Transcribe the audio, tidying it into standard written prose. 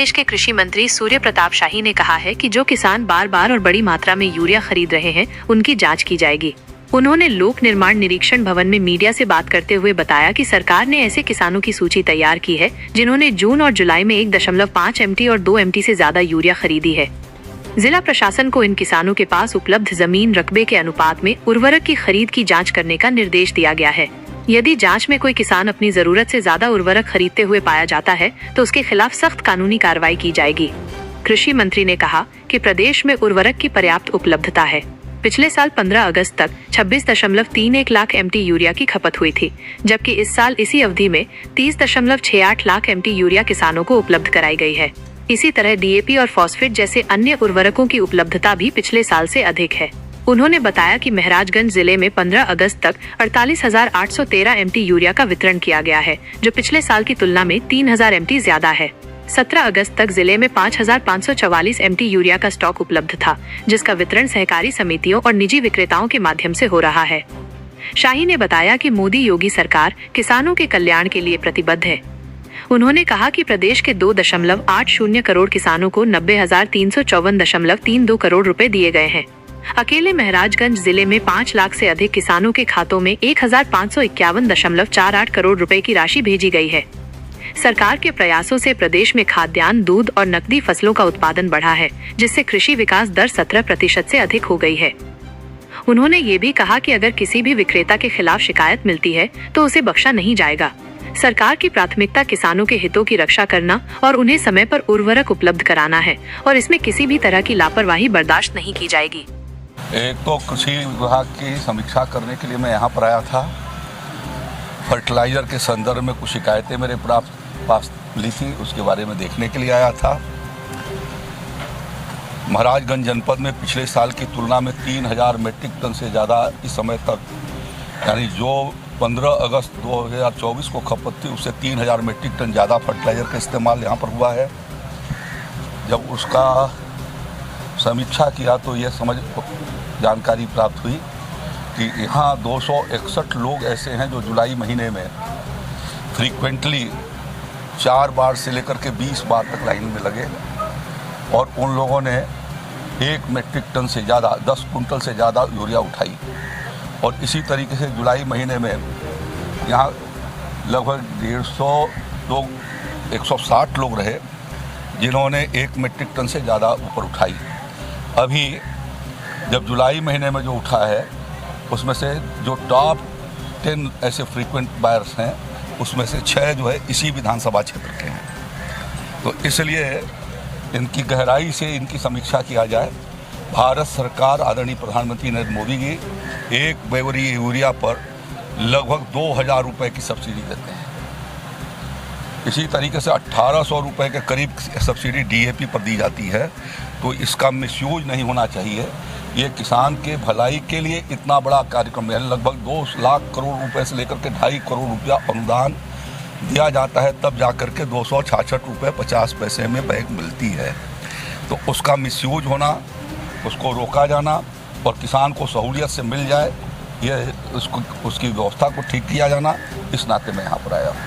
प्रदेश के कृषि मंत्री सूर्य प्रताप शाही ने कहा है कि जो किसान बार बार और बड़ी मात्रा में यूरिया खरीद रहे हैं, उनकी जांच की जाएगी। उन्होंने लोक निर्माण निरीक्षण भवन में मीडिया से बात करते हुए बताया कि सरकार ने ऐसे किसानों की सूची तैयार की है जिन्होंने जून और जुलाई में 1.5 MT और 2 MT से ज्यादा यूरिया खरीदी है। जिला प्रशासन को इन किसानों के पास उपलब्ध जमीन रकबे के अनुपात में उर्वरक की खरीद की जाँच करने का निर्देश दिया गया है। यदि जांच में कोई किसान अपनी जरूरत से ज्यादा उर्वरक खरीदते हुए पाया जाता है तो उसके खिलाफ सख्त कानूनी कार्रवाई की जाएगी। कृषि मंत्री ने कहा कि प्रदेश में उर्वरक की पर्याप्त उपलब्धता है। पिछले साल 15 अगस्त तक 26.31 लाख MT यूरिया की खपत हुई थी, जबकि इस साल इसी अवधि में 30.68 लाख MT यूरिया किसानों को उपलब्ध कराई गई है। इसी तरह DAP और फॉस्फेट जैसे अन्य उर्वरकों की उपलब्धता भी पिछले साल से अधिक है। उन्होंने बताया कि महराजगंज जिले में 15 अगस्त तक 48,813 MT यूरिया का वितरण किया गया है, जो पिछले साल की तुलना में 3,000 MT ज्यादा है। 17 अगस्त तक जिले में 5,544 MT यूरिया का स्टॉक उपलब्ध था, जिसका वितरण सहकारी समितियों और निजी विक्रेताओं के माध्यम से हो रहा है। शाही ने बताया कि मोदी योगी सरकार किसानों के कल्याण के लिए प्रतिबद्ध है। उन्होंने कहा कि प्रदेश के 2.80 करोड़ किसानों को 90,354.32 करोड़ रुपए दिए गए हैं। अकेले महराजगंज जिले में 5 लाख से अधिक किसानों के खातों में 1,551.48 करोड़ रुपए की राशि भेजी गई है। सरकार के प्रयासों से प्रदेश में खाद्यान्न, दूध और नकदी फसलों का उत्पादन बढ़ा है, जिससे कृषि विकास दर 17% से अधिक हो गई है। उन्होंने ये भी कहा कि अगर किसी भी विक्रेता के खिलाफ शिकायत मिलती है तो उसे बख्शा नहीं जाएगा। सरकार की प्राथमिकता किसानों के हितों की रक्षा करना और उन्हें समय पर उर्वरक उपलब्ध कराना है और इसमें किसी भी तरह की लापरवाही बर्दाश्त नहीं की जाएगी। एक तो कृषि विभाग की समीक्षा करने के लिए मैं यहाँ पर आया था। फर्टिलाइज़र के संदर्भ में कुछ शिकायतें मेरे पास मिली थी, उसके बारे में देखने के लिए आया था। महाराजगंज जनपद में पिछले साल की तुलना में 3,000 मीट्रिक टन से ज़्यादा इस समय तक, यानी जो 15 अगस्त 2024 को खपत थी उससे 3,000 मीट्रिक टन ज़्यादा फर्टिलाइज़र का इस्तेमाल यहाँ पर हुआ है। जब उसका समीक्षा किया तो यह जानकारी प्राप्त हुई कि यहाँ 261 लोग ऐसे हैं जो जुलाई महीने में फ्रीक्वेंटली 4 बार से लेकर के 20 बार तक लाइन में लगे और उन लोगों ने 1 मीट्रिक टन से ज़्यादा 10 कुंटल से ज़्यादा यूरिया उठाई। और इसी तरीके से जुलाई महीने में यहाँ लगभग 150 लोग 160 लोग रहे जिन्होंने 1 मीट्रिक टन से ज़्यादा ऊपर उठाई। अभी जब जुलाई महीने में जो उठा है उसमें से जो टॉप 10 ऐसे फ्रीक्वेंट बायर्स हैं उसमें से 6 जो है इसी विधानसभा क्षेत्र के हैं। तो इसलिए इनकी गहराई से इनकी समीक्षा किया जाए। भारत सरकार आदरणीय प्रधानमंत्री नरेंद्र मोदी जी 1 बोरी यूरिया पर लगभग 2,000 रुपये की सब्सिडी देते हैं। इसी तरीके से 1,800 रुपये के करीब सब्सिडी DAP पर दी जाती है। तो इसका मिसयूज नहीं होना चाहिए। ये किसान के भलाई के लिए इतना बड़ा कार्यक्रम है। लगभग 2 लाख करोड़ रुपए से लेकर के 2.5 करोड़ रुपया अनुदान दिया जाता है, तब जाकर के 266 रुपये 50 पैसे में बैग मिलती है। तो उसका मिसयूज होना, उसको रोका जाना और किसान को सहूलियत से मिल जाए, ये उसकी व्यवस्था को ठीक किया जाना, इस नाते मैं यहाँ पर आया हूँ।